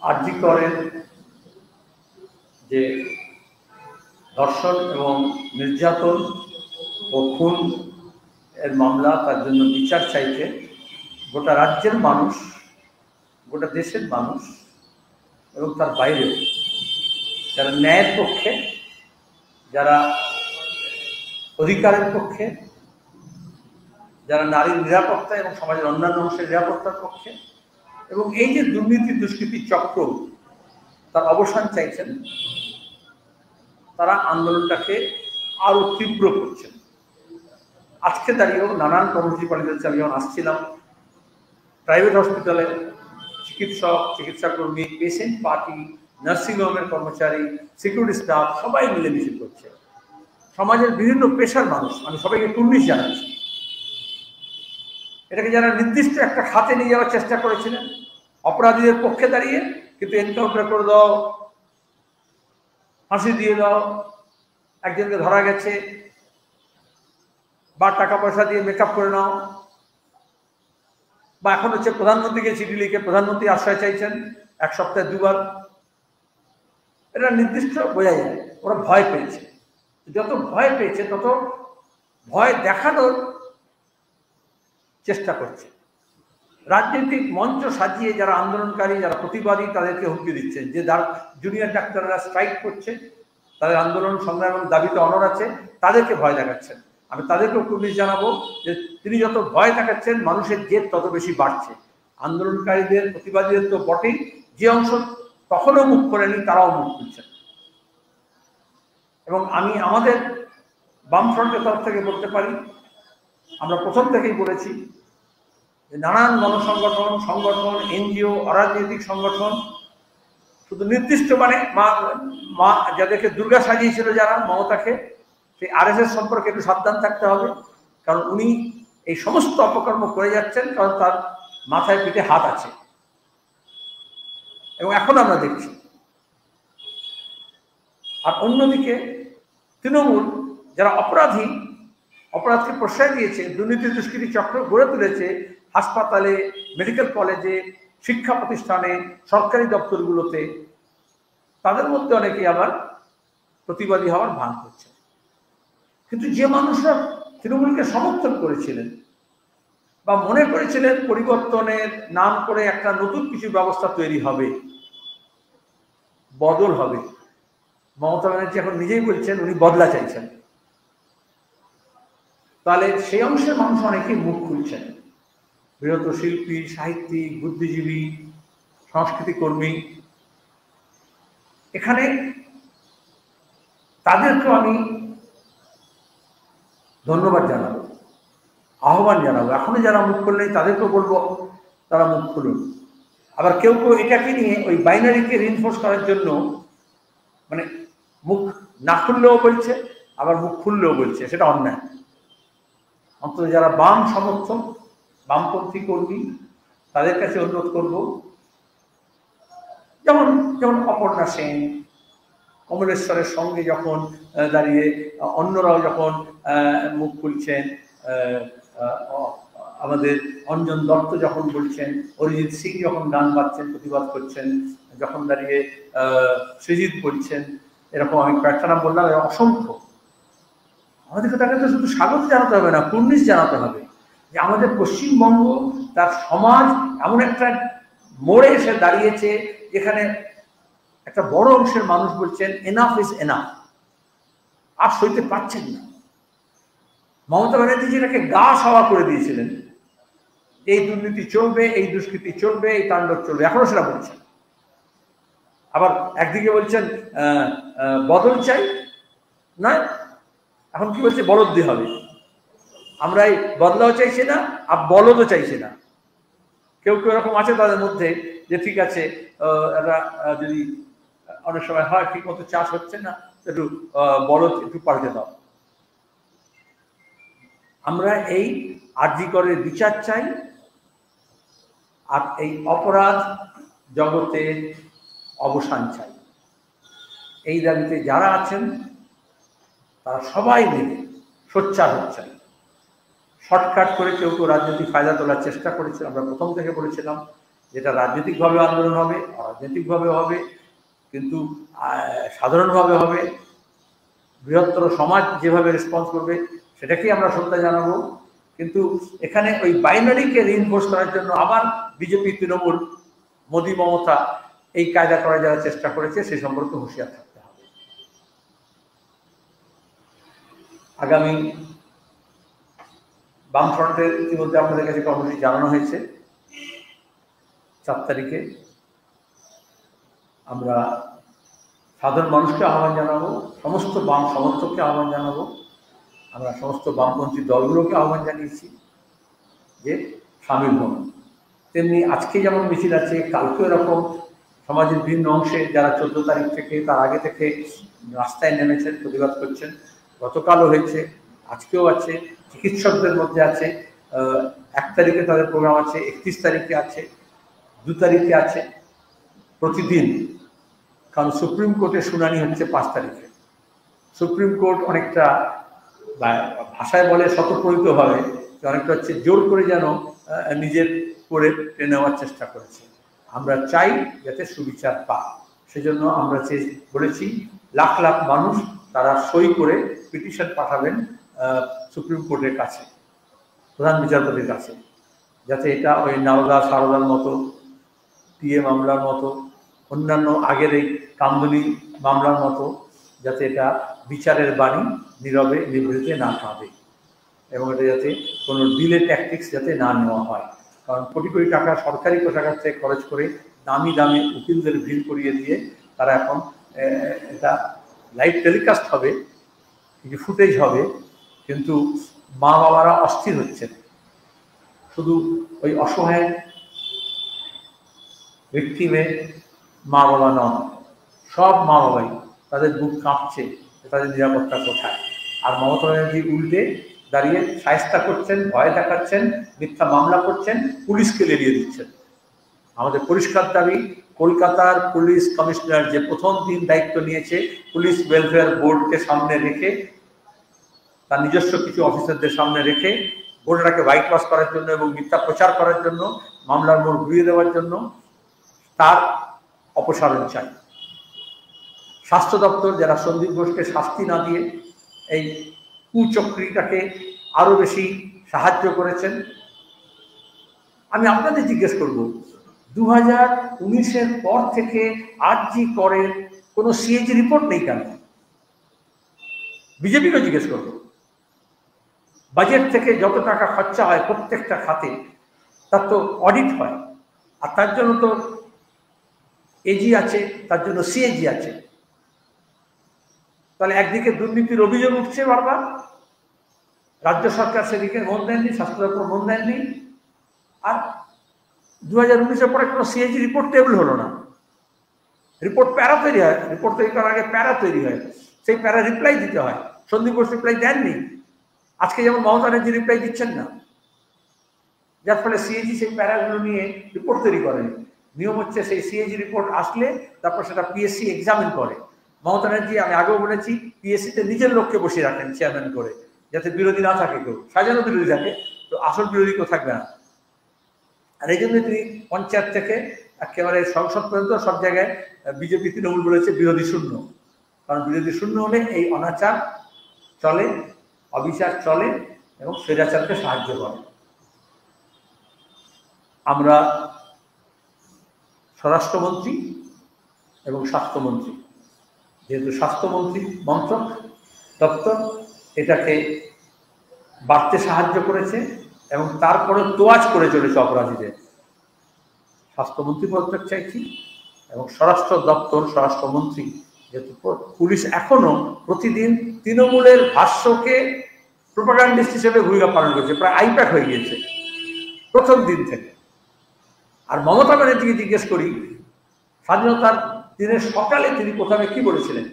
আরজি করেন যে ধর্ষণ এবং নির্যাতন ও খুন এর মামলা, তার জন্য বিচার চাইতে গোটা রাজ্যের মানুষ, গোটা দেশের মানুষ এবং তার বাইরেও যারা ন্যায়ের পক্ষে, যারা অধিকারের পক্ষে, যারা নারীর নিরাপত্তা এবং সমাজের অন্যান্য অংশের নিরাপত্তার পক্ষে এবং এই যে দুর্নীতি দুষ্কৃতি চক্র তার অবসান চাইছেন, তারা আন্দোলনটাকে আরো তীব্র করছেন। আজকে দাঁড়িয়েও নানান কর্মসূচি পালিত হচ্ছে। আমি যখন আসছিলাম, প্রাইভেট হসপিটালে চিকিৎসক, চিকিৎসাকর্মী, পেশেন্ট পার্টি, নার্সিংহোমের কর্মচারী, সিকিউরিটি স্টাফ সবাই মিলেমিশে করছে। সমাজের বিভিন্ন পেশার মানুষ, আমি সবাইকে কুর্নিশ জানাচ্ছি। এটাকে যারা নির্দিষ্ট একটা খাতে নিয়ে যাওয়ার চেষ্টা করেছিলেন অপরাধীদের পক্ষে দাঁড়িয়ে, কিন্তু এনকাউন্টার করে দাও, ফাঁসি দিয়ে দাও, একজনকে ধরা গেছে বা টাকা পয়সা দিয়ে মেকআপ করে নাও, বা এখন হচ্ছে প্রধানমন্ত্রীকে চিঠি লিখে প্রধানমন্ত্রী আশ্রয় চাইছেন 1 সপ্তাহে 2 বার। এটা নির্দিষ্ট বোঝা যায় ওরা ভয় পেয়েছে। যত ভয় পেয়েছে তত ভয় দেখানোর চেষ্টা করছে। রাজনৈতিক মঞ্চ সাজিয়ে যারা আন্দোলনকারী, যারা প্রতিবাদী, তাদেরকে হুমকি দিচ্ছেন যে জুনিয়র ডাক্তাররা স্ট্রাইক করছে, তাদের আন্দোলন সংগ্রাম এবং দাবিতে অনড় আছে, তাদেরকে ভয় দেখাচ্ছেন। আমি তাদেরকেও কুর্নিশ জানাবো যে তিনি যত ভয় দেখাচ্ছেন মানুষের জেদ তত বেশি বাড়ছে। আন্দোলনকারীদের, প্রতিবাদীদের তো বটেই, যে অংশ তখনও মুখ করেনি তারাও মুখ খুলছেন। এবং আমি আমাদের বামফ্রন্টের তরফ থেকে বলতে পারি, আমরা প্রথম থেকেই বলেছি যে নানান গণসংগঠন, সংগঠন, এনজিও, অরাজনৈতিক সংগঠন, শুধু নির্দিষ্ট মা যাদেরকে দুর্গা সাজিয়েছিল যারা মমতাকে, সেই RSS সম্পর্কে একটু সাবধান থাকতে হবে। কারণ উনি এই সমস্ত অপকর্ম করে যাচ্ছেন, কারণ তার মাথায় পিঠে হাত আছে এবং এখন আমরা দেখছি। আর অন্যদিকে তৃণমূল যারা অপরাধকে প্রশ্রয় দিয়েছে, দুর্নীতি দুষ্কৃতি চক্র গড়ে তুলেছে হাসপাতালে, মেডিকেল কলেজে, শিক্ষা প্রতিষ্ঠানে, সরকারি দপ্তরগুলোতে, তাদের মধ্যে অনেকেই আবার প্রতিবাদী হওয়ার ভান করছে। কিন্তু যে মানুষরা তৃণমূলকে সমর্থন করেছিলেন বা মনে করেছিলেন পরিবর্তনের নাম করে একটা নতুন কিছু ব্যবস্থা তৈরি হবে, বদল হবে, মমতা ব্যানার্জি এখন নিজেই বলছেন উনি বদলা চাইছেন, তাহলে সেই অংশের মানুষ অনেকেই মুখ খুলছেন। বৃহৎ শিল্পী, সাহিত্যিক, বুদ্ধিজীবী, সংস্কৃতি কর্মী, এখানে তাদেরকেও আমি ধন্যবাদ জানাবো, আহ্বান জানাবো। এখনো যারা মুখ খুললেন তাদেরকেও বলবো তারা মুখ খুলুন। আবার কেউ কেউ এটাকে নিয়ে ওই বাইনারিকে রিনফোর্স করার জন্য মানে মুখ না খুললেও বলছে, আবার মুখ খুললেও বলছে, সেটা অন্যায়। অন্তত যারা বাম সমর্থক, বামপন্থী কর্মী, তাদের কাছে অনুরোধ করব, যেমন অপর্ণা সেন, কমলেশ্বরের সঙ্গে যখন দাঁড়িয়ে অন্যরাও যখন মুখ খুলছেন, আমাদের অঞ্জন দত্ত যখন বলছেন, অরিজিৎ সিং যখন গান বাজছেন, প্রতিবাদ করছেন, যখন দাঁড়িয়ে সৃজিত বলছেন, এরকম আমি কয়েকটা নাম বললাম, অসংখ্য। আমাদেরকে তাকে তো শুধু স্বাগত জানাতে হবে না, কুর্নিশ জানাতে হবে যে আমাদের পশ্চিমবঙ্গ, তার সমাজ এমন একটা মোড়ে এসে দাঁড়িয়েছে যেখানে একটা বড় অংশের মানুষ বলছেন এনাফ ইজ এনাফ, আর সইতে পারছেন না। মমতা ব্যানার্জি যেটাকে গা সওয়া করে দিয়েছিলেন, এই দুর্নীতি চলবে, এই দুষ্কৃতি চলবে, এই তাণ্ডব চলবে, এখনো সেটা বলছেন। আবার একদিকে বলছেন বদল চাই, না এখন কি বলছে বলদ দিয়ে হবে। আমরা এই বদলাও চাইছি না, আর বলদও চাইছি না। কেউ কেউ এরকম আছে তাদের মধ্যে যে ঠিক আছে, এরা যদি অনেক সময় হয় ঠিক মতো চাষ হচ্ছে না, একটু বলদ একটু পাল্টে দাও। আমরা এই আরজি করের বিচার চাই, আর এই অপরাধ জগতের অবসান চাই। এই দাবিতে যারা আছেন তারা সবাই মিলে সোচ্চার হচ্ছেন। শর্টকাট করে কেউ কেউ রাজনৈতিক ফায়দা তোলার চেষ্টা করেছে, আমরা প্রথম থেকে বলেছিলাম যেটা রাজনৈতিকভাবে আন্দোলন হবে, অরাজনৈতিকভাবে হবে, কিন্তু সাধারণভাবে হবে, বৃহত্তর সমাজ যেভাবে রেসপন্স করবে সেটাকেই আমরা শ্রদ্ধা জানাবো। কিন্তু এখানে ওই বাইনারিকে রিইনফোর্স করার জন্য আবার বিজেপি, তৃণমূল, মোদী, মমতা এই কায়দা করার যারা চেষ্টা করেছে সে সম্পর্কে হুঁশিয়ার থাকতে হবে। আগামী বামফ্রন্টের ইতিমধ্যে আপনাদের কাছে কর্মসূচি জানানো হয়েছে। 4 তারিখে আমরা সাধারণ মানুষকে আহ্বান জানাবো, সমস্ত বাম সমর্থককে আহ্বান জানাবো, আমরা সমস্ত বামপন্থী দলগুলোকে আহ্বান জানিয়েছি যে সামিল হন। তেমনি আজকে যেমন মিছিল আছে, কালকেও এরকম সমাজের বিভিন্ন অংশে যারা 14 তারিখ থেকে তার আগে থেকে রাস্তায় নেমেছেন, প্রতিবাদ করছেন, গতকালও হয়েছে, আজকেও আছে, চিকিৎসকদের মধ্যে আছে, 1 তারিখে তাদের প্রোগ্রাম আছে, 31 তারিখে আছে, 2 তারিখে আছে, প্রতিদিন। কারণ সুপ্রিম কোর্টে শুনানি হচ্ছে 5 তারিখে। সুপ্রিম কোর্ট অনেকটা ভাষায় বলে স্বতঃপ্রণীতভাবে, অনেকটা হচ্ছে জোর করে যেন নিজের করে টেনে নেওয়ার চেষ্টা করেছে। আমরা চাই যাতে সুবিচার পায়, সেজন্য আমরা বলেছি লাখ লাখ মানুষ তারা সই করে পিটিশন পাঠাবেন সুপ্রিম কোর্টের কাছে, প্রধান বিচারপতির কাছে, যাতে এটা ওই নাওদা সারদার মতো, টিএ মামলার মতো, অন্যান্য আগের এই কামদুনি মামলার মতো, যাতে এটা বিচারের বাণী নীরবে নিভৃতে না পাবে, এবং এটা যাতে কোনো ডিলে ট্যাকটিক্স যাতে না নেওয়া হয়। কারণ কোটি কোটি টাকা সরকারি কোষাগার থেকে খরচ করে দামি দামি উকিলদের ভিড় করিয়ে দিয়ে তারা এখন এটা লাইভ টেলিকাস্ট হবে, কিছু ফুটেজ হবে, কিন্তু মা বাবারা অস্থির হচ্ছেন। শুধু ওই অসহায় ভিকটিমে মা বাবা নন, সব মা বাবাই তাদের বুক কাঁপছে, তাদের নিরাপত্তা কোথায়। আর মমতা ব্যানার্জি উল্টে দাঁড়িয়ে শায়েস্তা করছেন, ভয় দেখাচ্ছেন, মিথ্যা মামলা করছেন, পুলিশকে লেলিয়ে দিচ্ছেন। আমাদের পরিষ্কার দাবি, কলকাতার পুলিশ কমিশনার যে প্রথম দিন দায়িত্ব নিয়েছে পুলিশ ওয়েলফেয়ার বোর্ডকে সামনে রেখে, তার নিজস্ব কিছু অফিসারদের সামনে রেখে বোর্ডটাকে হোয়াইট ওয়াশ করার জন্য এবং মিথ্যা প্রচার করার জন্য, মামলার মোড় ঘুরিয়ে দেওয়ার জন্য, তার অপসারণ চাই। স্বাস্থ্য দপ্তর যারা সন্দীপ ঘোষকে শাস্তি না দিয়ে এই কুচক্রীটাকে আরো বেশি সাহায্য করেছেন, আমি আপনাদের জিজ্ঞেস করব 2019-এর পর থেকে আরজি করের কোনো সিএজি রিপোর্ট নেই কেন? বিজেপিকে জিজ্ঞেস করব। বাজেট থেকে যত টাকা খরচা হয় প্রত্যেকটা খাতে তার তো অডিট হয়, আর তার জন্য তো এজি আছে, তার জন্য সিএজি আছে। তাহলে একদিকে দুর্নীতির অভিযোগ উঠছে বারবার, রাজ্য সরকার সেদিকে মন দেননি, স্বাস্থ্য দপ্তর মন দেননি, আর 2019-এর পরে কোনো সিএজি রিপোর্ট টেবিল হলো না। রিপোর্ট প্যারা তৈরি হয়, রিপোর্ট তৈরি করার আগে প্যারা তৈরি হয়, সেই প্যারা রিপ্লাই দিতে হয়। সন্দীপ ঘোষ রিপ্লাই দেননি, আজকে যেমন মমতা ব্যানার্জি রিপ্লাই দিচ্ছেন না, যার ফলে সিএজি সেই প্যারাগুলো নিয়ে রিপোর্ট তৈরি করেন। নিয়ম হচ্ছে সেই সিএজি রিপোর্ট আসলে তারপর সেটা পিএসসি এক্সামিন করে। মমতা ব্যানার্জি, আমি আগেও বলেছি, পিএসসিতে নিজের লোককে বসিয়ে রাখেন চেয়ারম্যান করে, যাতে বিরোধী না থাকে, কেউ সাজানো বিরোধী থাকে, তো আসল বিরোধী কেউ থাকবে না। আর এই জন্য তিনি পঞ্চায়েত থেকে একেবারে সংসদ পর্যন্ত সব জায়গায় বিজেপি তৃণমূল বলেছে বিরোধী শূন্য, কারণ বিরোধী শূন্য হলে এই অনাচার চলে, অবিচার চলে এবং স্বৈরাচারকে সাহায্য করে। আমরা স্বরাষ্ট্রমন্ত্রী এবং স্বাস্থ্যমন্ত্রী, যেহেতু স্বাস্থ্যমন্ত্রী মন্ত্রক দপ্তর এটাকে বাড়তে সাহায্য করেছে এবং তারপরে তোয়াজ করে চলেছে অপরাধীদের, স্বাস্থ্যমন্ত্রী পদত্যাগ চাইছি এবং স্বরাষ্ট্র দপ্তর, স্বরাষ্ট্রমন্ত্রী, যেহেতু পুলিশ এখনো প্রতিদিন তৃণমূলের ভাষ্যকে প্রোপাগান্ডিস্ট হিসেবে ভূমিকা পালন করছে, প্রায় আইপ্যাক হয়ে গিয়েছে প্রথম দিন থেকে। আর মমতা ব্যানার্জিকে জিজ্ঞেস করি, স্বাধীনতার দিনের সকালে তিনি প্রথমে কি বলেছিলেন?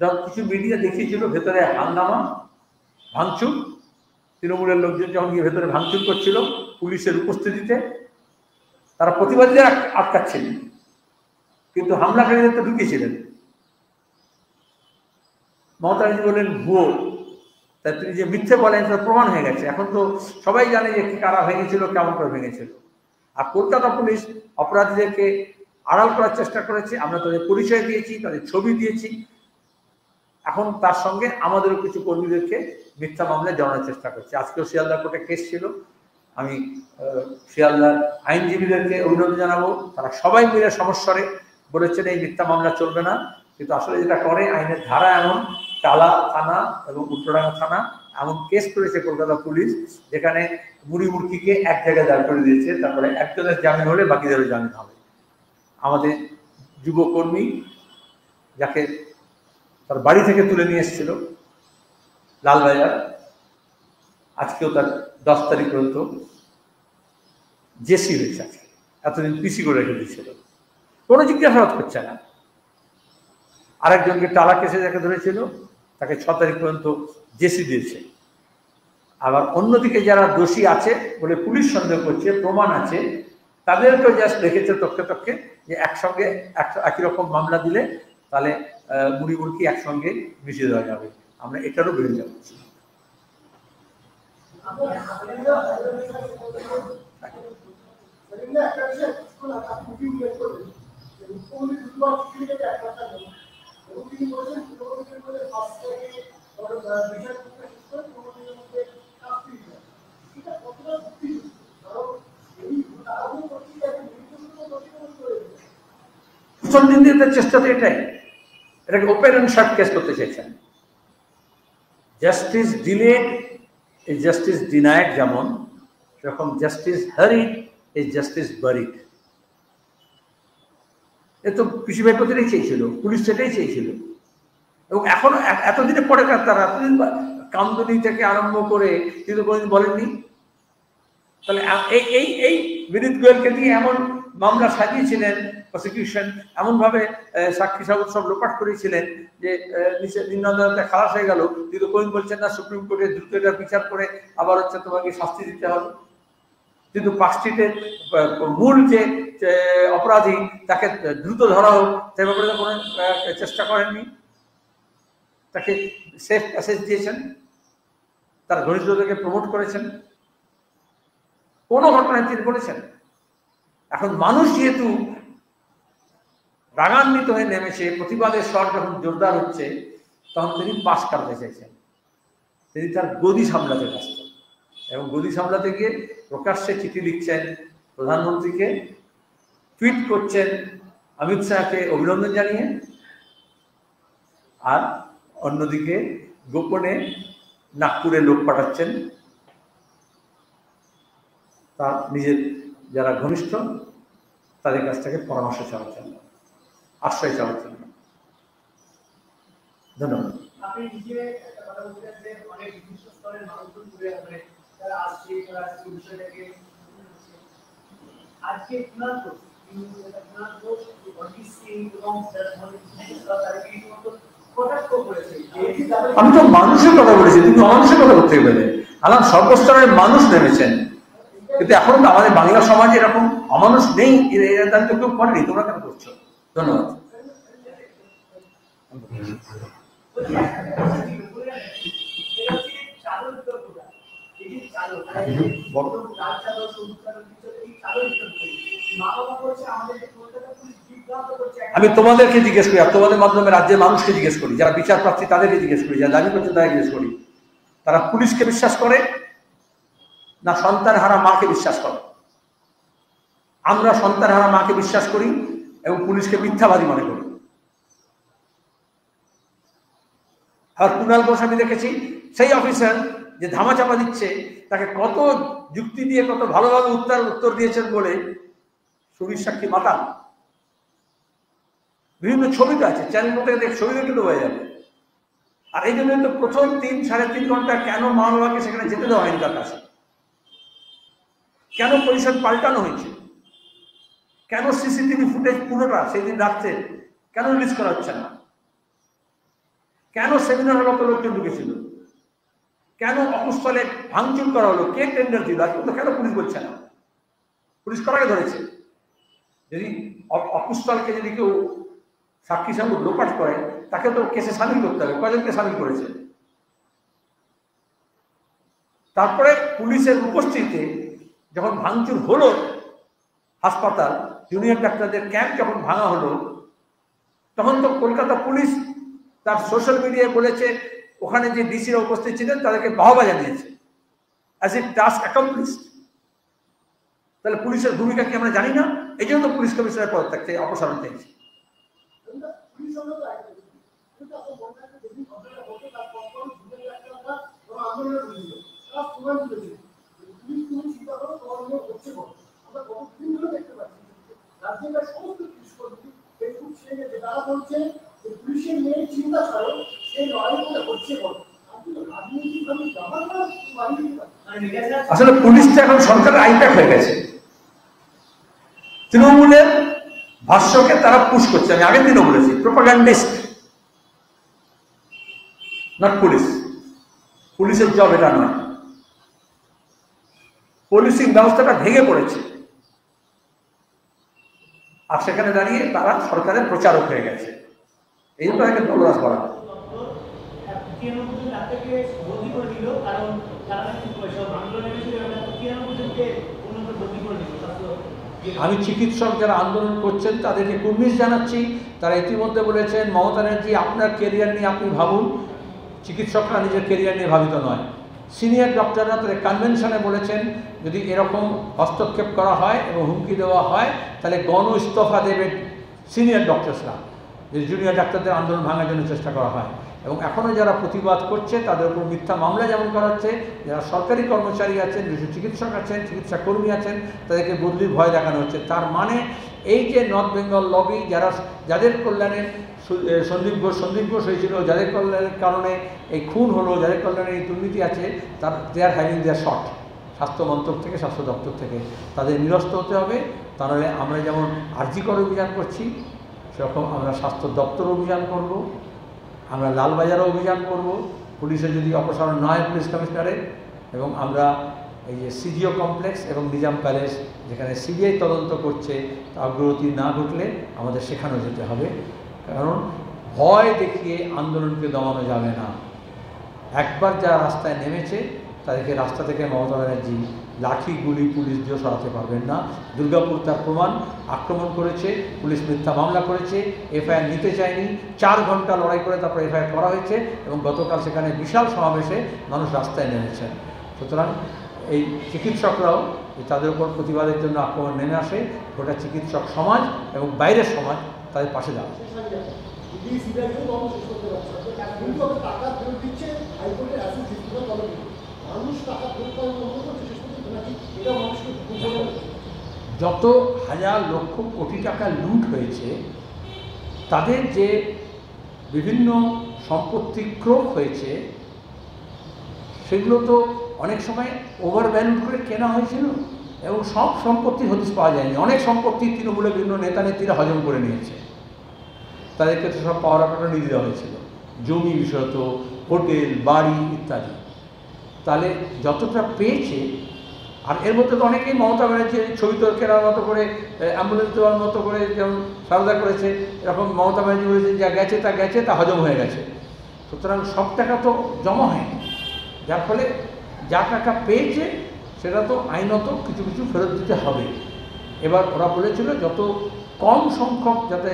যখন কিছু মিডিয়া দেখিয়েছিল ভেতরে হাঙ্গামা, ভাঙচুর, তৃণমূলের লোকজন যখন গিয়ে ভেতরে ভাঙচুর করছিল পুলিশের উপস্থিতিতে, তারা প্রতিবাদীদের আটকাচ্ছিলেন, কিন্তু হামলাকারীদের তো ঢুকিয়েছিলেন। মমতা ব্যানার্জি বললেন ভুয়ো, তাই তিনি যে মিথ্যে বলেন তার প্রমাণ হয়ে গেছে। এখন তো সবাই জানে যে কারা ভেঙেছিল, কেমন করে ভেঙেছিল। আর কলকাতা পুলিশ অপরাধীদেরকে আড়াল করার চেষ্টা করেছে। আমরা তাদের পরিচয় দিয়েছি, তাদের ছবি দিয়েছি। এখন তার সঙ্গে আমাদেরও কিছু কর্মীদেরকে মিথ্যা মামলায় জড়ানোর চেষ্টা করছে। আজকেও শিয়ালদা কোর্টে কেস ছিল। আমি শিয়ালদার আইনজীবীদেরকে অভিনন্দন জানাবো, তারা সবাই মিলে সমস্যারে বলেছেন এই মিথ্যা মামলা চলবে না। কিন্তু আসলে যেটা করে, আইনের ধারা এমন, টালা থানা এবং উত্তরডাঙ্গা থানা এমন কেস করেছে কলকাতা পুলিশ, যেখানে মুড়িমুড়কিকে এক জায়গায় দাঁড় করে দিয়েছে। তারপরে একজনের জামিন হলে বাকিদেরও জামিন হবে। আমাদের যুবকর্মী যাকে তার বাড়ি থেকে তুলে নিয়ে এসেছিল লালবাজার, আজকেও তার 10 তারিখ পর্যন্ত জেসি হয়েছে। আজকে এতদিন পিসি করে রেখে দিয়েছিল, কোনো জিজ্ঞাসাবাদ করছে না। আরেকজনকে টালা কেসে যাকে ধরেছিল তাকে 6 তারিখ পর্যন্ত জেসি দিয়েছে। আবার অন্যদিকে যারা দোষী আছে বলে পুলিশ সন্দেহ করছে, প্রমাণ আছে, তাদেরকেও জাস্ট রেখেছে তককে যে একসঙ্গে একই রকম মামলা দিলে তাহলে মুড়িমুড়কি একসঙ্গে মিশিয়ে দেওয়া যাবে। আমরা এটারও বিরোধিতা করছি। চেষ্টা তো এটাই, এটাকে ওপেন এন্ড শর্ট কেস করতে চাইছেন। Justice delayed is justice denied, যেমন সেরকম justice hurried is justice buried. এ তো পিসি ভাই প্রতিটাই চেয়েছিল, পুলিশ সেটাই চেয়েছিল। এবং এখনো এতদিনে পরে তারা এতদিন কামদুনি থেকে আরম্ভ করে কিন্তু কোনোদিন বলেননি। তাহলে এই বিনীত গোয়েলকে দিয়ে এমন মামলা সাজিয়েছিলেন প্রসিকিউশন, এমনভাবে সাক্ষী সাবুত সব লোপাট করেছিলেন যে নিম্ন আদালতে খালাস হয়ে গেল। কিন্তু কোন বলছেন না সুপ্রিম কোর্টে দ্রুত এটা বিচার করে আবার হচ্ছে তোমাকে শাস্তি দিতে হবে। কিন্তু পার্কস্ট্রিটের মূল যে অপরাধী তাকে দ্রুত ধরা হোক সে ব্যাপারে কোনো চেষ্টা করেননি। তাকে সেফ প্যাসেজ দিয়েছেন, তার ঘনিষ্ঠদেরকে প্রমোট করেছেন, কোনো ঘটনায় তিনি বলেছেন। এখন মানুষ যেহেতু রাগান্বিত হয়ে নেমেছে, প্রতিবাদের স্বর যখন জোরদার হচ্ছে, তখন তিনি পাশ কাটাতে চাইছেন। তিনি তার গদি সামলাতে ব্যস্ত এবং গদি সামলাতে গিয়ে প্রকাশ্যে চিঠি লিখছেন প্রধানমন্ত্রীকে, টুইট করছেন অমিত শাহকে অভিনন্দন জানিয়ে, আর অন্যদিকে গোপনে নাগপুরে লোক পাঠাচ্ছেন তার নিজের যারা ঘনিষ্ঠ তাদের কাছ থেকে পরামর্শ চাওয়ার জন্য, আশ্রয় চাওয়ার জন্য। ধন্যবাদ। আপনি নিজে একটা কথা বলছেন যে অনেক নির্দিষ্ট স্তরের মানুষজন ঘুরে আসবে, তারা আসছে, তারা আজকে বিষয়টাকে আজকে গুণার দোষ, কিন্তু এটা গুণার দোষ অজিত সিং এবং তারা কিন্তু কটাক্ষ করেছে। আমি তো মানুষের কথা বলেছি, তুমি অমানুষের কথা বলতে গেলে। আলাম সর্বস্তরের মানুষ নেমেছেন, কিন্তু এখন তো আমাদের বাংলা সমাজে এরকম অমানুষ নেই, এরা তো কেউ করেনি, তোমরা কেন করছো? ধন্যবাদ। আমি তোমাদেরকে জিজ্ঞেস করি, আর তোমাদের মাধ্যমে রাজ্যের মানুষকে জিজ্ঞেস করি, যারা বিচার প্রার্থী তাদেরকে জিজ্ঞেস করি, যারা দাবি করছে তাদের জিজ্ঞেস করি, তারা পুলিশকে বিশ্বাস করে না সন্তান হারা মাকে বিশ্বাস করে? আমরা সন্তান হারা মাকে বিশ্বাস করি এবং পুলিশকে মিথ্যাবাদী মনে করি। আর কুণাল ঘোষ আমি দেখেছি, সেই অফিসার যে ধামাচাপা দিচ্ছে তাকে কত যুক্তি দিয়ে কত ভালোভাবে উত্তর দিয়েছেন বলে শরীর সাক্ষী মাতাল। বিভিন্ন ছবি তো আছে, চ্যানেল মধ্যে দেখে ছবি দেখে তো হয়ে যাবে। আর এই জন্য তো প্রথম 3-3.5 ঘন্টা কেন মা বাবাকে সেখানে যেতে দেওয়া হয়নি তার কাছে? কেন পরিষদ পাল্টানো হয়েছে? কেন সিসিটিভি ফুটেজ পুরোটা সেদিন রাত্রে কেন রিলিজ করা হচ্ছে না? কেন সেমিনার হল তো লোকজন ঢুকেছিল? কেন অকুস্থলে ভাঙচুর করা হলো? কে টেন্ডার দিল? আজকে তো কেন পুলিশ বলছে না? পুলিশ করাকে ধরেছে। যদি অকুস্থলকে যদি কেউ সাক্ষী সামনে লোপাট করে তাকে তো কেসে সামিল করতে হবে। কয়জনকে সামিল করেছে? তারপরে পুলিশের উপস্থিতিতে যখন ভাঙচুর হলো হাসপাতাল, জুনিয়র ডাক্তারদের ক্যাম্প যখন ভাঙা হলো, তখন তো কলকাতা পুলিশ তার সোশ্যাল মিডিয়ায় বলেছে ওখানে যে ডিসিরা উপস্থিত ছিলেন তাদেরকে বাহবা জানিয়েছে, অ্যাজ ইট টাস্ক অ্যাকমপ্লিশড। তাহলে পুলিশের ভূমিকা কি আমরা জানি না? এই জন্য তো পুলিশ কমিশনার পদ থাকতে অপসারণ চাইছি। আসলে পুলিশটা এখন সরকারের আইপ্যাক হয়ে গেছে, তৃণমূলের ভাষ্যকে তারা পুশ করছে। আমি আগের দিনও বলেছি, প্রোপাগান্ডিস্ট, নট পুলিশ। পুলিশের জব এটা নয়। পুলিশিং ব্যবস্থাটা ভেঙে পড়েছে, আর সেখানে দাঁড়িয়ে তারা সরকারের প্রচারক হয়ে গেছে। এই জন্য তাকে দলদাস করা। আমি চিকিৎসক যারা আন্দোলন করছেন তাদেরকে কুর্নিশ জানাচ্ছি। তারা ইতিমধ্যে বলেছেন, মমতা ব্যানার্জি আপনার কেরিয়ার নিয়ে আপনি ভাবুন, চিকিৎসকরা নিজের কেরিয়ার নিয়ে ভাবিত নয়। সিনিয়র ডক্টররা তাদের কনভেনশনে বলেছেন যদি এরকম হস্তক্ষেপ করা হয় এবং হুমকি দেওয়া হয় তাহলে গণ ইস্তফা দেবে সিনিয়র ডক্টরসরা, যদি জুনিয়র ডাক্তারদের আন্দোলন ভাঙার জন্য চেষ্টা করা হয়। এবং এখনও যারা প্রতিবাদ করছে তাদের উপর মিথ্যা মামলা যেমন করা হচ্ছে, যারা সরকারি কর্মচারী আছেন, কিছু চিকিৎসক আছেন, চিকিৎসা কর্মী আছেন, তাদেরকে বদলির ভয় দেখানো হচ্ছে। তার মানে এই যে নর্থ বেঙ্গল লবি, যাদের কল্যাণে সন্দীপ ঘোষ হয়েছিল, যাদের কল্যাণের কারণে এই খুন হলো, যাদের কল্যাণে এই দুর্নীতি আছে, দে আর হ্যাভিং দেয়ার শট। স্বাস্থ্য মন্ত্রক থেকে, স্বাস্থ্য দপ্তর থেকে তাদের নিরস্ত হতে হবে। তাহলে আমরা যেমন আরজিকর অভিযান করছি, সেরকম আমরা স্বাস্থ্য দপ্তর অভিযান করব, আমরা লালবাজারও অভিযান করব, পুলিশের যদি অপসারণ না হয় পুলিশ কমিশনারের। এবং আমরা এই যে সিজিও কমপ্লেক্স এবং নিজাম প্যালেস, যেখানে সিবিআই তদন্ত করছে, অগ্রগতি না ঘটলে আমাদের সেখানেও যেতে হবে। কারণ ভয় দেখিয়ে আন্দোলনকে দমানো যাবে না। একবার যারা রাস্তায় নেমেছে তাদেরকে রাস্তা থেকে মমতা ব্যানার্জি লাঠি গুলি পুলিশ দিয়ে সরাতে পারবেন না। দুর্গাপুর তার প্রমাণ, আক্রমণ করেছে, পুলিশ মিথ্যা মামলা করেছে, এফআইআর নিতে চায়নি, 4 ঘন্টা লড়াই করে তারপর এফআইআর করা হয়েছে এবং গতকাল সেখানে বিশাল সমাবেশে মানুষ রাস্তায় নেমেছেন। সুতরাং এই চিকিৎসকরাও তাদের উপর প্রতিবাদের জন্য আক্রমণ নেমে আসে, গোটা চিকিৎসক সমাজ এবং বাইরের সমাজ তাদের পাশে দাঁড়ায়। যত হাজার লক্ষ কোটি টাকা লুট হয়েছে, তাদের যে বিভিন্ন সম্পত্তি ক্রোক হয়েছে, সেগুলো তো অনেক সময় ওভারভ্যালু করে কেনা হয়েছিল এবং সব সম্পত্তির হদিশ পাওয়া যায়নি। অনেক সম্পত্তি তৃণমূলের বিভিন্ন নেতা নেত্রীরা হজম করে নিয়েছে, তাদেরকে তো সব পাওয়ার অ্যাকাউন্টে দিয়ে দেওয়া হয়েছিল, জমি বিষয়ত, হোটেল, বাড়ি ইত্যাদি। তাহলে যতটা পেয়েছে, আর এর মধ্যে তো অনেকেই মমতা ব্যানার্জির ছবি তোর কেনার মতো করে, অ্যাম্বুলেন্স দেওয়ার মতো করে যেমন সারদা করেছে, এরকম মমতা ব্যানার্জি বলেছেন যা গেছে তা হজম হয়ে গেছে। সুতরাং সব টাকা তো জমা হয়নি, যার ফলে যা টাকা পেয়েছে সেটা তো আইনত কিছু কিছু ফেরত দিতে হবে। এবার ওরা বলেছিল যত কম সংখ্যক, যাতে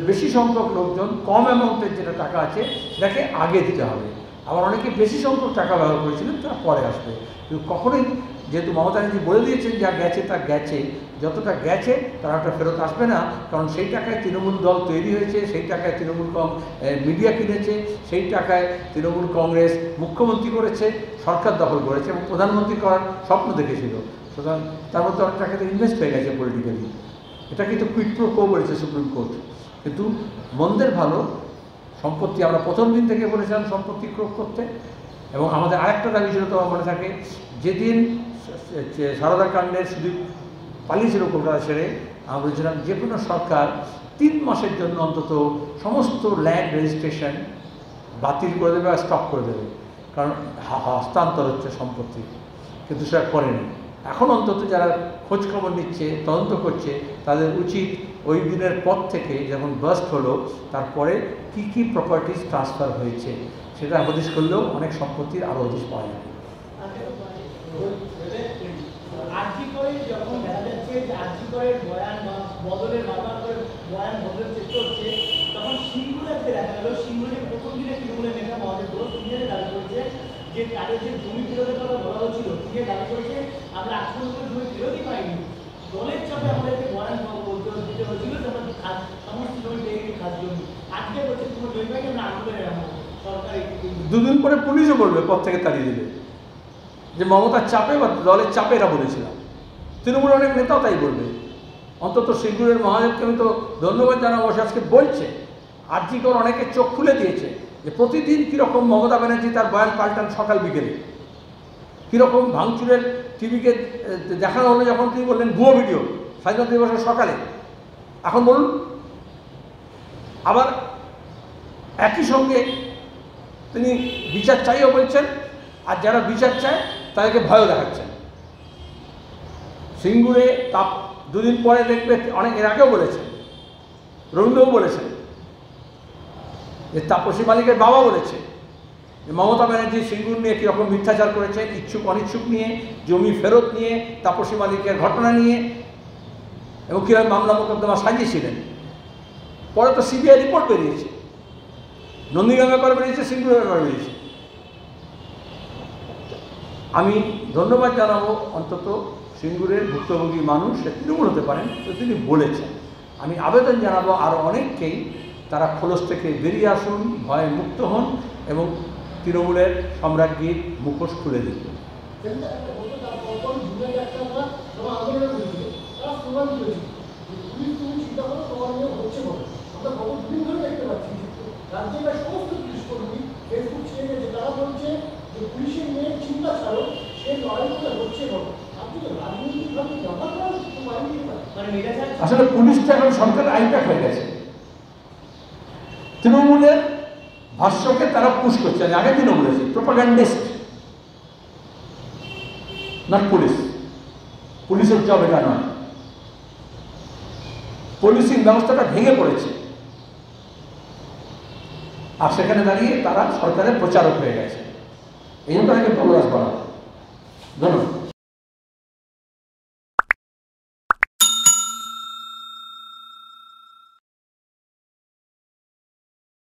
বেশি সংখ্যক লোকজন কম অ্যামাউন্টের যেটা টাকা আছে সেটাকে আগে দিতে হবে। আবার অনেকে বেশি সংখ্যক টাকা ব্যবহার করেছিলেন, তারা পরে আসবে। কিন্তু কখনোই, যেহেতু মমতা ব্যানার্জি বলে দিয়েছেন যা গেছে তা গেছে, যতটা গেছে তারা ওটা ফেরত আসবে না। কারণ সেই টাকায় তৃণমূল দল তৈরি হয়েছে, সেই টাকায় তৃণমূল মিডিয়া কিনেছে, সেই টাকায় তৃণমূল কংগ্রেস মুখ্যমন্ত্রী করেছে, সরকার দখল করেছে এবং প্রধানমন্ত্রী করার স্বপ্ন দেখেছিল। সুতরাং তার মধ্যে অনেক টাকা তো ইনভেস্ট হয়ে গেছে পলিটিক্যালি। এটা কিন্তু কুইট প্রো কো বলেছে সুপ্রিম কোর্ট। কিন্তু মন্দের ভালো সম্পত্তি আমরা প্রথম দিন থেকে বলেছিলাম সম্পত্তি ক্রোক করতে। এবং আমাদের আরেকটা দাবি ছিল, তো মনে থাকে, যেদিন সারদা কাণ্ডের সুদীপ পালিয়েছিল কলকাতা ছেড়ে, আমরা বলেছিলাম যে কোনো সরকার 3 মাসের জন্য অন্তত সমস্ত ল্যান্ড রেজিস্ট্রেশন বাতিল করে দেবে আর স্টপ করে দেবে, কারণ হস্তান্তর হচ্ছে সম্পত্তি। কিন্তু সেটা করেনি। এখন অন্তত যারা খোঁজখবর নিচ্ছে, তদন্ত করছে, তাদের উচিত ওই দিনের পর থেকে যখন বাস্ট হলো তারপরে কি কি প্রপার্টিজ ট্রান্সফার হয়েছে সেটা হদিশ করলেও অনেক সম্পত্তির আরও হদিশ পাওয়া যাবে। যখন দেখা যাচ্ছে যে আর্যিকরের বয়ান বা বদলের বারবার করে বয়ান বদলের চেষ্টা হচ্ছে, তখন সিঙ্গুলারকে দেখা গেল সিঙ্গুলের প্রথম দিনে তৃণমূলের নেতা মহাদেব ঘোষ তিনি দাবি করেছে যে তাদের যে জমি ফেরতের কথা বলা হচ্ছিল, তিনি দাবি করেছে আমরা আজ পর্যন্ত জমি ফেরতই পাইনি, দলের চাপে আমাদেরকে বয়ান বলতে দিতে হয়েছিল যে আমরা সমস্ত জমি পেয়ে গেছি খাস জমি। আজকে বলছে কোনো জমি পাইনি, আমরা আন্দোলনের এমন সরকার দুদিন পরে পুলিশও বলবে পদ থেকে তাড়িয়ে দিবে যে মমতার চাপে বা দলের চাপে এরা বলেছিলাম। তৃণমূলের অনেক নেতাও তাই বলবে। অন্তত সিঙ্গুরের মহাদেবকে আমি তো ধন্যবাদ জানাবো, সে আজকে বলছে আর্যিকর অনেকে চোখ খুলে দিয়েছে যে প্রতিদিন কীরকম মমতা ব্যানার্জি তার বয়ান পাল্টান সকাল বিকেলে, কীরকম ভাঙচুরের টিভিকে দেখানো হলো যখন তিনি বললেন ভুয়ো ভিডিও স্বাধীনতা দিবসের সকালে। এখন বলুন, আবার একই সঙ্গে তিনি বিচার চাইও বলছেন, আর যারা বিচার চায় তাদেরকে ভয়ও দেখাচ্ছেন। সিঙ্গুরে তা দুদিন পরে দেখবে, অনেক এর আগেও বলেছেন, রবীন্দ্রও বলেছেন যে তাপসী মালিকের বাবা বলেছে যে মমতা ব্যানার্জি সিঙ্গুর নিয়ে কীরকম মিথ্যাচার করেছেন, ইচ্ছুক অনিচ্ছুক নিয়ে, জমি ফেরত নিয়ে, তাপসী মালিকের ঘটনা নিয়ে, এবং কীভাবে মামলা মোকদ্দমা সাজিয়েছিলেন। পরে তো সিবিআই রিপোর্ট বেরিয়েছে, নন্দীগ্রাম ব্যাপারে বেরিয়েছে, সিঙ্গুরের ব্যাপারে বেরিয়েছে। আমি ধন্যবাদ জানাবো অন্তত সিঙ্গুরের ভুক্তভোগী মানুষ, সে তৃণমূল হতে পারেন, তো তিনি বলেছেন। আমি আবেদন জানাবো আরও অনেককেই তারা খোলস থেকে বেরিয়ে আসুন, ভয়ে মুক্ত হন এবং তৃণমূলের সম্রাজ্ঞীর মুখোশ খুলে দিন। আসলে পুলিশটা এখন সরকারের আইনটা হয়ে গেছে, তৃণমূলের ভাষ্যকে তারা পুশ করছে। আগে তৃণমূল আছে প্রোপাগান্ডিস্ট, নট পুলিশ। পুলিশের জব এটা নয়। পুলিশিং ব্যবস্থাটা ভেঙে পড়েছে, আর সেখানে দাঁড়িয়ে তারা সরকারের প্রচারক হয়ে গেছে। এই জন্য তাদেরকে বলরাজ করা। ধন্যবাদ।